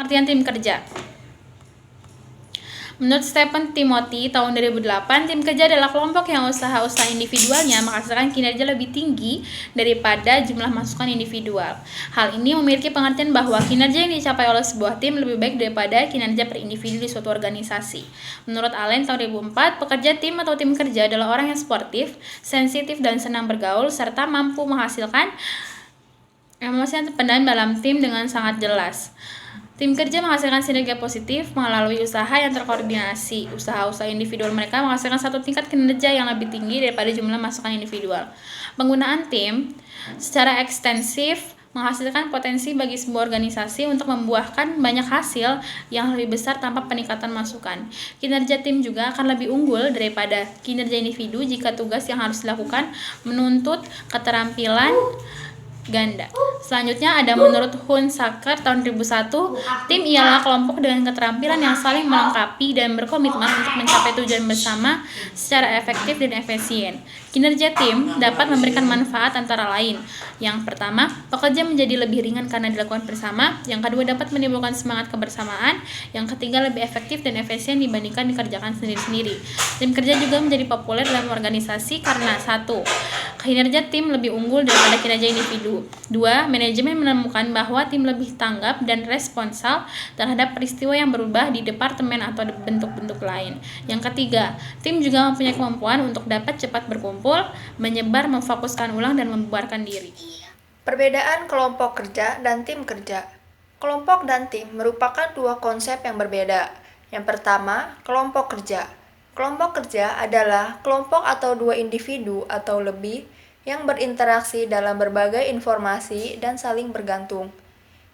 Pengertian tim kerja. Menurut Stephen Timothy tahun 2008, tim kerja adalah kelompok yang usaha-usaha individualnya menghasilkan kinerja lebih tinggi daripada jumlah masukan individual. Hal ini memiliki pengertian bahwa kinerja yang dicapai oleh sebuah tim lebih baik daripada kinerja per individu di suatu organisasi. Menurut Allen tahun 2004, pekerja tim atau tim kerja adalah orang yang sportif, sensitif dan senang bergaul serta mampu menghasilkan emosi yang terpendam dalam tim dengan sangat jelas. Tim kerja menghasilkan sinergi positif melalui usaha yang terkoordinasi. Usaha-usaha individual mereka menghasilkan satu tingkat kinerja yang lebih tinggi daripada jumlah masukan individual. Penggunaan tim secara ekstensif menghasilkan potensi bagi sebuah organisasi untuk membuahkan banyak hasil yang lebih besar tanpa peningkatan masukan. Kinerja tim juga akan lebih unggul daripada kinerja individu jika tugas yang harus dilakukan menuntut keterampilan ganda. Selanjutnya ada menurut Hunsaker tahun 2001, tim ialah kelompok dengan keterampilan yang saling melengkapi dan berkomitmen untuk mencapai tujuan bersama secara efektif dan efisien. Kinerja tim dapat memberikan manfaat antara lain. Yang pertama, pekerja menjadi lebih ringan karena dilakukan bersama. Yang kedua, dapat menimbulkan semangat kebersamaan. Yang ketiga, lebih efektif dan efisien dibandingkan dikerjakan sendiri-sendiri. Tim kerja juga menjadi populer dalam organisasi karena 1. Kinerja tim lebih unggul daripada kinerja individu. 2. Manajemen menemukan bahwa tim lebih tanggap dan responsal terhadap peristiwa yang berubah di departemen atau bentuk-bentuk lain. Yang ketiga, tim juga mempunyai kemampuan untuk dapat cepat berkumpul, menyebar, memfokuskan ulang, dan membubarkan diri. Perbedaan kelompok kerja dan tim kerja. Kelompok dan tim merupakan dua konsep yang berbeda. Yang pertama, kelompok kerja. Kelompok kerja adalah kelompok atau dua individu atau lebih yang berinteraksi dalam berbagai informasi dan saling bergantung,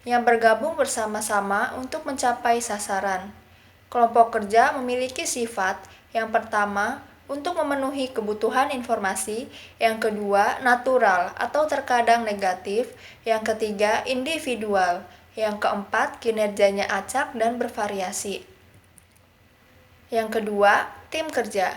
yang bergabung bersama-sama untuk mencapai sasaran. Kelompok kerja memiliki sifat yang pertama, untuk memenuhi kebutuhan informasi, yang kedua, natural atau terkadang negatif, yang ketiga, individual, yang keempat, kinerjanya acak dan bervariasi. Yang kedua, tim kerja.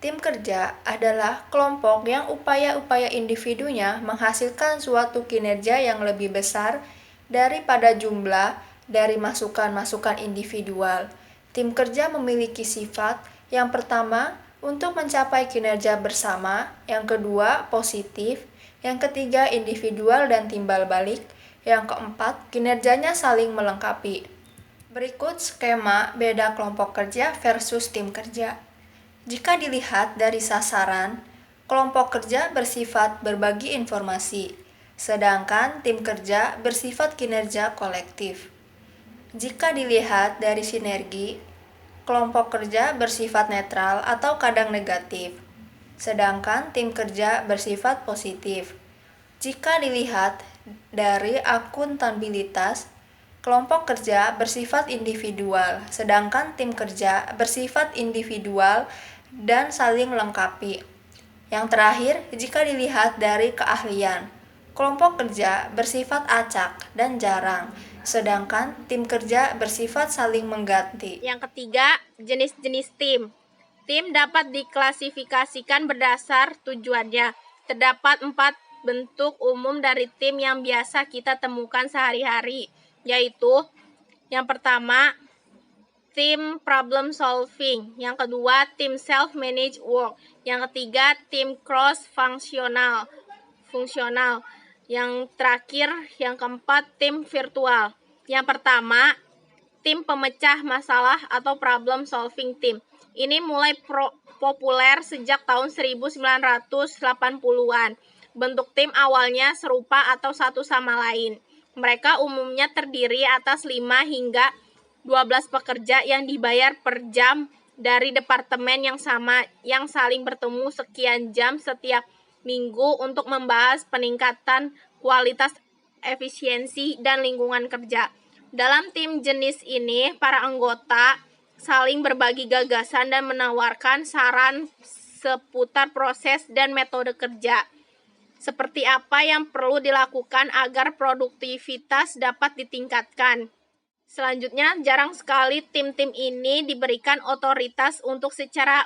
Tim kerja adalah kelompok yang upaya-upaya individunya menghasilkan suatu kinerja yang lebih besar daripada jumlah dari masukan-masukan individual. Tim kerja memiliki sifat yang pertama, untuk mencapai kinerja bersama, yang kedua, positif, yang ketiga, individual dan timbal balik, yang keempat, kinerjanya saling melengkapi. Berikut skema beda kelompok kerja versus tim kerja. Jika dilihat dari sasaran, kelompok kerja bersifat berbagi informasi, sedangkan tim kerja bersifat kinerja kolektif. Jika dilihat dari sinergi, kelompok kerja bersifat netral atau kadang negatif, sedangkan tim kerja bersifat positif. Jika dilihat dari akuntabilitas, kelompok kerja bersifat individual, sedangkan tim kerja bersifat individual dan saling melengkapi. Yang terakhir, jika dilihat dari keahlian, kelompok kerja bersifat acak dan jarang, sedangkan tim kerja bersifat saling mengganti. Yang ketiga, jenis-jenis tim. Tim dapat diklasifikasikan berdasar tujuannya. Terdapat 4 bentuk umum dari tim yang biasa kita temukan sehari-hari, yaitu yang pertama, tim problem solving. Yang kedua, tim self-managed work. Yang ketiga, tim cross-functional. Yang terakhir, yang keempat, tim virtual. Yang pertama, tim pemecah masalah atau problem solving team. Ini mulai populer sejak tahun 1980-an. Bentuk tim awalnya serupa atau satu sama lain. Mereka umumnya terdiri atas 5 hingga 12 pekerja yang dibayar per jam dari departemen yang sama yang saling bertemu sekian jam setiap minggu untuk membahas peningkatan kualitas, efisiensi, dan lingkungan kerja. Dalam tim jenis ini, para anggota saling berbagi gagasan dan menawarkan saran seputar proses dan metode kerja. Seperti apa yang perlu dilakukan agar produktivitas dapat ditingkatkan. Selanjutnya, jarang sekali tim-tim ini diberikan otoritas untuk secara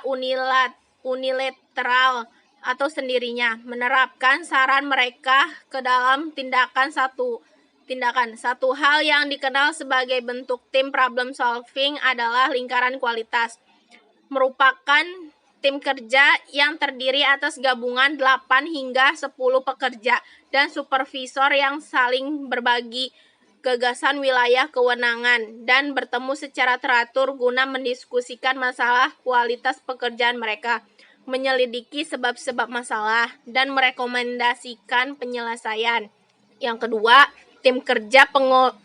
unilateral atau sendirinya menerapkan saran mereka ke dalam tindakan satu tindakan. Satu hal yang dikenal sebagai bentuk tim problem solving adalah lingkaran kualitas. Merupakan tim kerja yang terdiri atas gabungan 8 hingga 10 pekerja dan supervisor yang saling berbagi gagasan wilayah kewenangan dan bertemu secara teratur guna mendiskusikan masalah kualitas pekerjaan mereka, menyelidiki sebab-sebab masalah, dan merekomendasikan penyelesaian. Yang kedua, tim kerja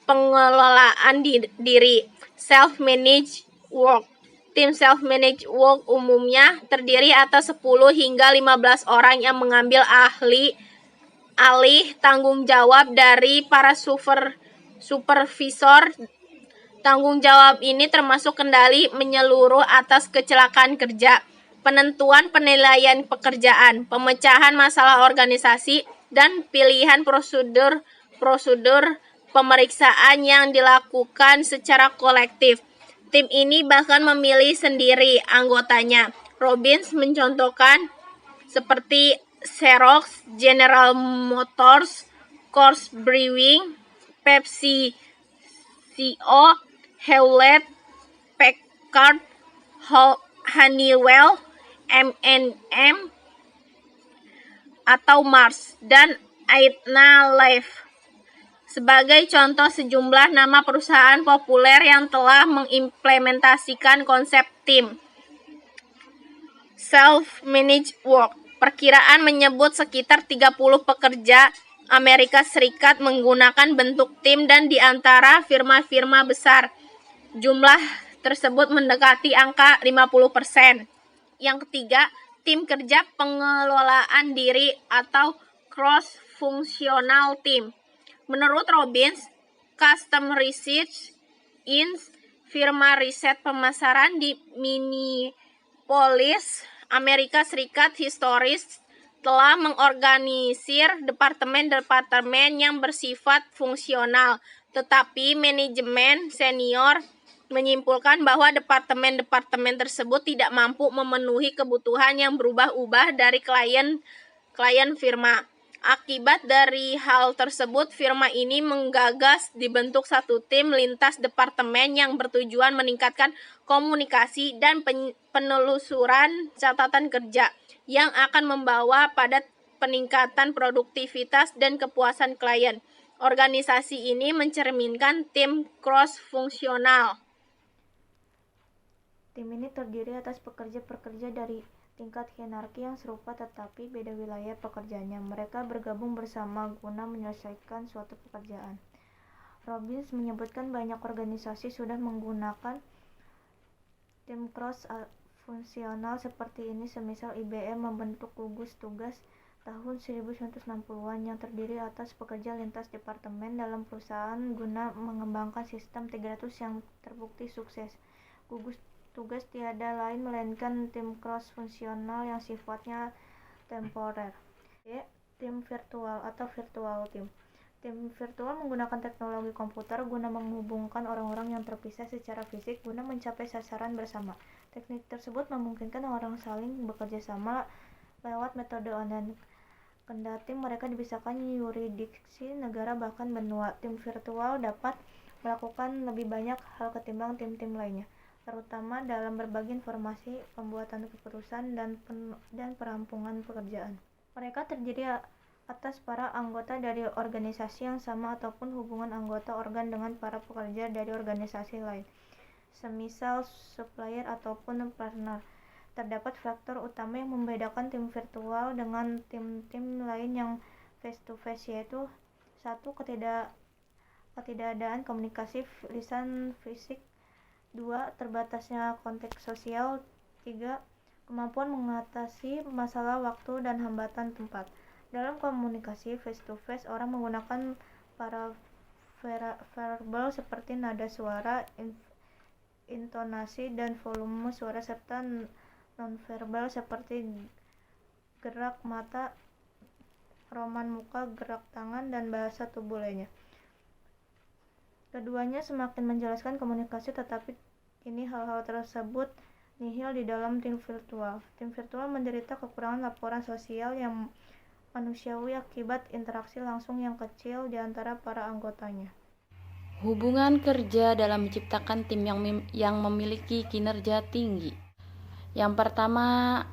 pengelolaan diri, self-managed work. Tim self-managed work umumnya terdiri atas 10 hingga 15 orang yang mengambil alih tanggung jawab dari para supervisor. Tanggung jawab ini termasuk kendali menyeluruh atas kecelakaan kerja, penentuan penilaian pekerjaan, pemecahan masalah organisasi, dan pilihan prosedur pemeriksaan yang dilakukan secara kolektif. Tim ini bahkan memilih sendiri anggotanya. Robbins mencontohkan seperti Xerox, General Motors, Coors Brewing, Pepsi Co, Hewlett Packard, Honeywell, M&M, atau Mars, dan Aetna Life. Sebagai contoh sejumlah nama perusahaan populer yang telah mengimplementasikan konsep tim self-managed work. Perkiraan menyebut sekitar 30 pekerja Amerika Serikat menggunakan bentuk tim, dan di antara firma-firma besar, jumlah tersebut mendekati angka 50%. Yang ketiga, tim kerja pengelolaan diri atau cross-functional team. Menurut Robbins, Custom Research Inc., firma riset pemasaran di Minneapolis, Amerika Serikat, historis telah mengorganisir departemen-departemen yang bersifat fungsional, tetapi manajemen senior menyimpulkan bahwa departemen-departemen tersebut tidak mampu memenuhi kebutuhan yang berubah-ubah dari klien firma. Akibat dari hal tersebut, firma ini menggagas dibentuk satu tim lintas departemen yang bertujuan meningkatkan komunikasi dan penelusuran catatan kerja yang akan membawa pada peningkatan produktivitas dan kepuasan klien. Organisasi ini mencerminkan tim cross-fungsional. Tim ini terdiri atas pekerja-pekerja dari tingkat hierarki yang serupa tetapi beda wilayah pekerjaannya. Mereka bergabung bersama guna menyelesaikan suatu pekerjaan. Robbins menyebutkan banyak organisasi sudah menggunakan tim cross-fungsional seperti ini, semisal IBM membentuk gugus tugas tahun 1960-an yang terdiri atas pekerja lintas departemen dalam perusahaan guna mengembangkan sistem 300 yang terbukti sukses. Gugus tugas tiada lain melainkan tim cross-fungsional yang sifatnya temporer. Tim virtual atau virtual team. Tim virtual menggunakan teknologi komputer guna menghubungkan orang-orang yang terpisah secara fisik guna mencapai sasaran bersama. Teknik tersebut memungkinkan orang saling bekerja sama lewat metode online. Kendati mereka dipisahkan yurisdiksi negara bahkan benua, tim virtual dapat melakukan lebih banyak hal ketimbang tim-tim lainnya, terutama dalam berbagi informasi, pembuatan keputusan, dan perampungan pekerjaan. Mereka terdiri atas para anggota dari organisasi yang sama ataupun hubungan anggota organ dengan para pekerja dari organisasi lain, semisal supplier ataupun partner. Terdapat faktor utama yang membedakan tim virtual dengan tim-tim lain yang face-to-face, yaitu 1. Ketidakadaan komunikasi lisan fisik, 2. Terbatasnya konteks sosial, 3. Kemampuan mengatasi masalah waktu dan hambatan tempat. Dalam komunikasi face-to-face, orang menggunakan paraverbal seperti nada suara, intonasi, dan volume suara, serta nonverbal seperti gerak mata, roman muka, gerak tangan, dan bahasa tubuh lainnya. Keduanya semakin menjelaskan komunikasi, tetapi kini hal-hal tersebut nihil di dalam tim virtual. Tim virtual menderita kekurangan laporan sosial yang manusiawi akibat interaksi langsung yang kecil di antara para anggotanya. Hubungan kerja dalam menciptakan tim yang memiliki kinerja tinggi. Yang pertama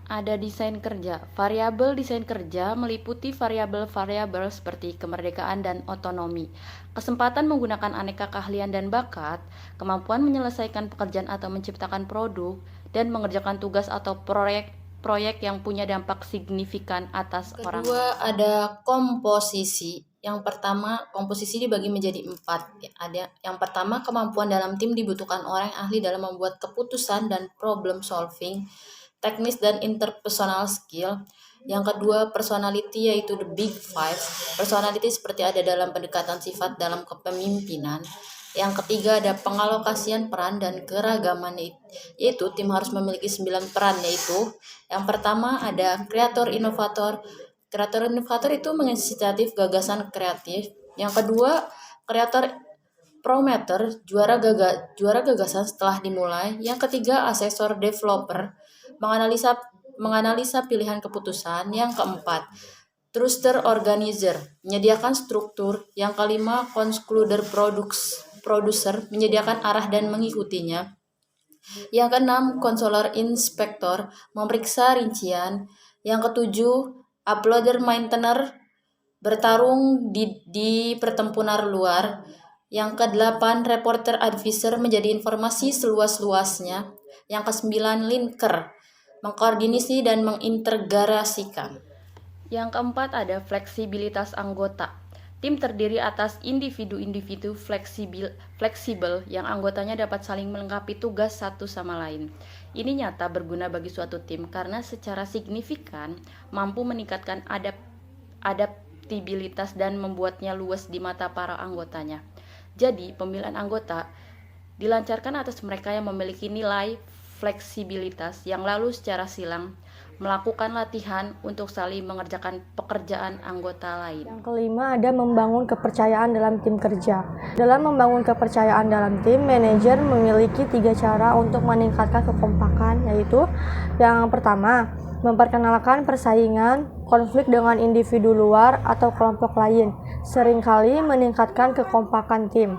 ada desain kerja. Variabel desain kerja meliputi variabel-variabel seperti kemerdekaan dan otonomi, kesempatan menggunakan aneka keahlian dan bakat, kemampuan menyelesaikan pekerjaan atau menciptakan produk, dan mengerjakan tugas atau proyek yang punya dampak signifikan atas orang. Kedua ada komposisi. Yang pertama, komposisi dibagi menjadi 4. Yang pertama, kemampuan dalam tim dibutuhkan orang yang ahli dalam membuat keputusan dan problem solving, teknis dan interpersonal skill. Yang kedua, personality, yaitu the big five. Personality seperti ada dalam pendekatan sifat dalam kepemimpinan. Yang ketiga ada pengalokasian peran dan keragaman, yaitu tim harus memiliki 9 peran, yaitu yang pertama ada kreator inovator. Kreator inovator itu menginisiatif gagasan kreatif. Yang kedua, kreator promoter, juara gagasan setelah dimulai. Yang ketiga, asesor developer, menganalisa pilihan keputusan. Yang keempat, truster organizer, menyediakan struktur. Yang kelima, concluder producer, menyediakan arah dan mengikutinya. Yang keenam, konselor inspektor, memeriksa rincian. Yang ketujuh, uploader maintainer, bertarung di pertempuran luar. Yang kedelapan, reporter advisor, menjadi informasi seluas-luasnya. Yang kesembilan, linker, mengkoordinasi dan mengintegrasikan. Yang keempat ada fleksibilitas anggota. Tim terdiri atas individu-individu fleksibel yang anggotanya dapat saling melengkapi tugas satu sama lain. Ini nyata berguna bagi suatu tim karena secara signifikan mampu meningkatkan adaptabilitas dan membuatnya luas di mata para anggotanya. Jadi, pemilihan anggota dilancarkan atas mereka yang memiliki nilai fleksibilitas yang lalu secara silang melakukan latihan untuk saling mengerjakan pekerjaan anggota lain. Yang kelima ada membangun kepercayaan dalam tim kerja. Dalam membangun kepercayaan dalam tim, manajer memiliki 3 cara untuk meningkatkan kekompakan, yaitu yang pertama, memperkenalkan persaingan, konflik dengan individu luar atau kelompok lain, seringkali meningkatkan kekompakan tim.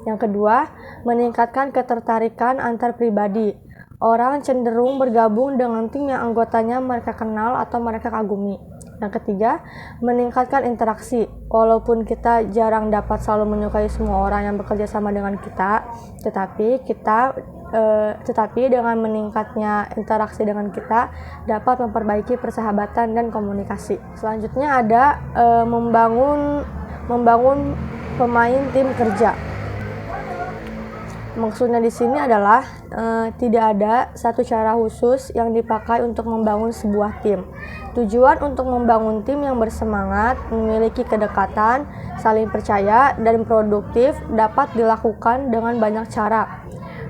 Yang kedua, meningkatkan ketertarikan antar pribadi. Orang cenderung bergabung dengan tim yang anggotanya mereka kenal atau mereka kagumi. Yang ketiga, meningkatkan interaksi. Walaupun kita jarang dapat selalu menyukai semua orang yang bekerja sama dengan kita, tetapi dengan meningkatnya interaksi dengan kita dapat memperbaiki persahabatan dan komunikasi. Selanjutnya ada membangun pemain tim kerja. Maksudnya di sini adalah tidak ada satu cara khusus yang dipakai untuk membangun sebuah tim. Tujuan untuk membangun tim yang bersemangat, memiliki kedekatan, saling percaya, dan produktif dapat dilakukan dengan banyak cara.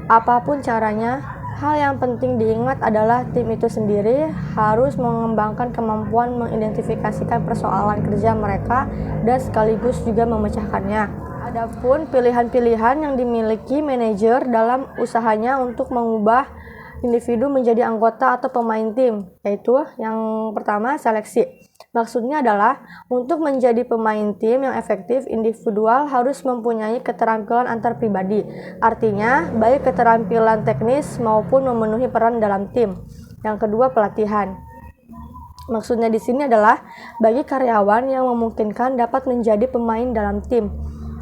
Apapun caranya, hal yang penting diingat adalah tim itu sendiri harus mengembangkan kemampuan mengidentifikasikan persoalan kerja mereka dan sekaligus juga memecahkannya. Adapun pilihan-pilihan yang dimiliki manajer dalam usahanya untuk mengubah individu menjadi anggota atau pemain tim, yaitu yang pertama seleksi. Maksudnya adalah untuk menjadi pemain tim yang efektif, individual harus mempunyai keterampilan antar pribadi. Artinya, baik keterampilan teknis maupun memenuhi peran dalam tim. Yang kedua, pelatihan. Maksudnya di sini adalah bagi karyawan yang memungkinkan dapat menjadi pemain dalam tim.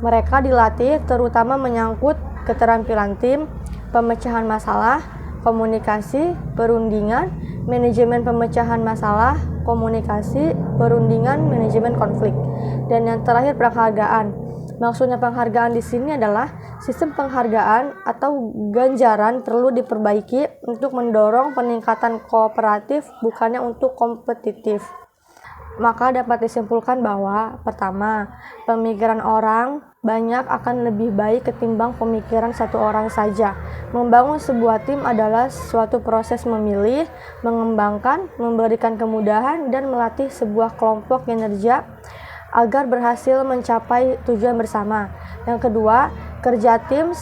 Mereka dilatih terutama menyangkut keterampilan tim, pemecahan masalah, komunikasi, perundingan, manajemen pemecahan masalah, komunikasi, perundingan, manajemen konflik. Dan yang terakhir penghargaan. Maksudnya penghargaan di sini adalah sistem penghargaan atau ganjaran perlu diperbaiki untuk mendorong peningkatan kooperatif bukannya untuk kompetitif. Maka dapat disimpulkan bahwa pertama, pemikiran orang banyak akan lebih baik ketimbang pemikiran satu orang saja. Membangun sebuah tim adalah suatu proses memilih, mengembangkan, memberikan kemudahan, dan melatih sebuah kelompok kinerja agar berhasil mencapai tujuan bersama. Yang kedua, kerja tim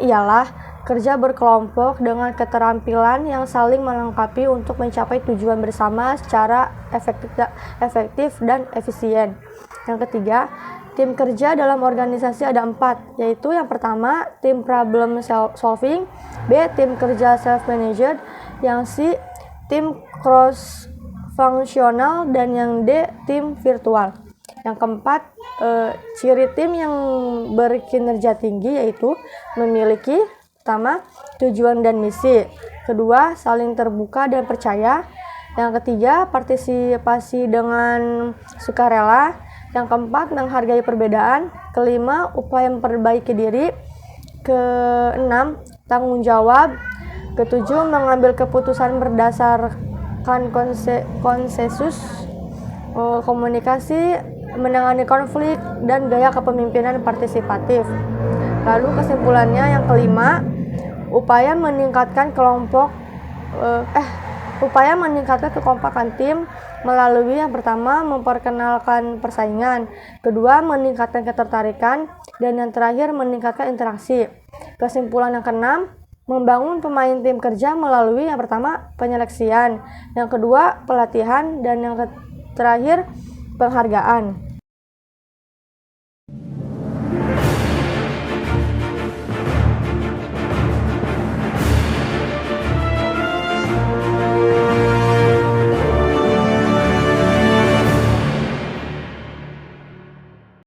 ialah kerja berkelompok dengan keterampilan yang saling melengkapi untuk mencapai tujuan bersama secara efektif dan efisien. Yang ketiga, tim kerja dalam organisasi ada 4, yaitu yang pertama, tim problem solving, B, tim kerja self-managed, yang C, tim cross-functional, dan yang D, tim virtual. Yang keempat, ciri tim yang berkinerja tinggi yaitu memiliki pertama, tujuan dan misi. Kedua, saling terbuka dan percaya. Yang ketiga, partisipasi dengan sukarela. Yang keempat, menghargai perbedaan. Kelima, upaya memperbaiki diri. Keenam, tanggung jawab. Ketujuh, mengambil keputusan berdasarkan konsensus. Komunikasi, menangani konflik, dan gaya kepemimpinan partisipatif. Lalu kesimpulannya yang kelima, upaya meningkatkan kekompakan tim melalui yang pertama, memperkenalkan persaingan, kedua, meningkatkan ketertarikan, dan yang terakhir, meningkatkan interaksi. Kesimpulan yang keenam, membangun pemain tim kerja melalui yang pertama, penyeleksian, yang kedua, pelatihan, dan yang terakhir, penghargaan.